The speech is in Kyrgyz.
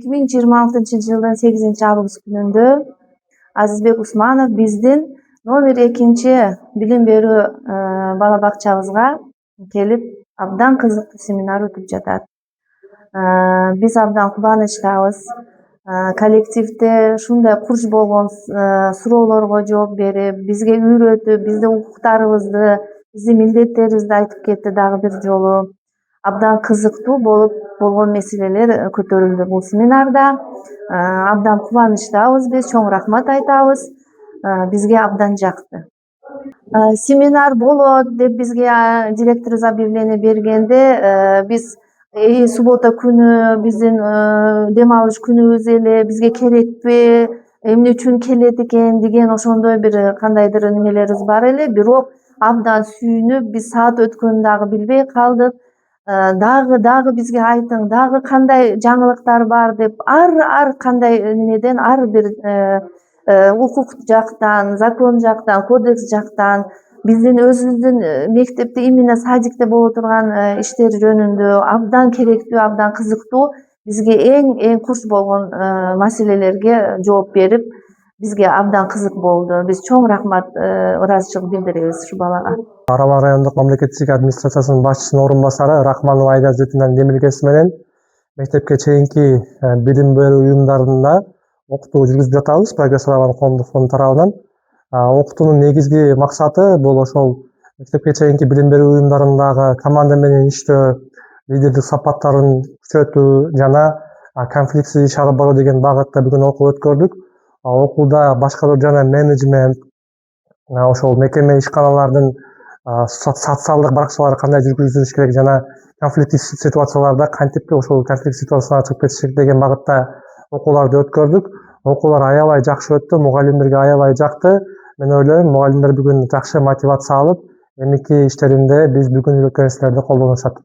2026-жылдын 8-август күнүндө Азизбек Усманов биздин номер 2 билим берүү бала бакчабызга келип абдан кызыктуу семинар өтүп жатат. Биз абдан кубанычтабыз. Коллективде ушундай курч болгон суроолорго жооп берип, бизге үйрөтүп, биздин укуктарыбызды, биздин милдеттерибизди айтып кетти дагы бир жолу. Абдан кызыктуу болгон маселелер көтөрүлдү бул семинарда. Абдан кубанычтабыз биз, чоң рахмат айтабыз. Бизге абдан жакты. Семинар болот деп бизге директорубуз объявление бергенде, биз суббота күнү биздин дем алыш күнүбүз эле, бизге керекпи, эмне үчүн келет экен деген ошондой бир кандайдыр немелерибиз бар эле. Бирок абдан сүйүнүп, биз саат өткөнүн дагы билбей калдык. Дагы бизге айтың, дагы кандай жаңылыктар бар деп ар кандай немеден, ар бир укук жактан, закон жактан, кодекс жактан, биздин өзүбүздүн мектепте, именно садикте боло турган иштер жөнүндө абдан керектүү, абдан кызыктуу, бизге эң курч болгон маселелерге жооп берип, бизге абдан кызык болду. Биз чоң рахмат, ыраазычылык билдиребиз ушу балага. Арал райондук мамлекеттик администрациясынын башчысынын орун басары Рахманова Айда Зетинаның демилгеси менен мектепке чейинки билим берүү уюмдарында окутуу жүргүзүп жатабыз Прогрессорован коомдук фонду тарабынан. Окутуунун негизги максаты бул ошол мектепке чейинки билим берүү уюмдарындагы команда менен иштөө, лидердик сапаттарын күчөтүү жана конфликтсиз иш алып баруу деген багытта бүгүн окуу өткөрдүк. Окууда башкаруу жана менеджмент, ошол мекеме ишканалардын социалдык баракчалары кандай жүргүзүлүш керек жана конфликттик ситуацияларда кантип ошол конфликт ситуациясына чыгып кетиш керек деген багытта окууларды өткөрдүк. Окуулар аябай жакшы өттү, мугалимдерге аябай жакты. Мен ойлойм, мугалимдер бүгүн жакшы мотивация алып, эмки иштеринде биз бүгүн үйрөткөн нерселерди колдонушат.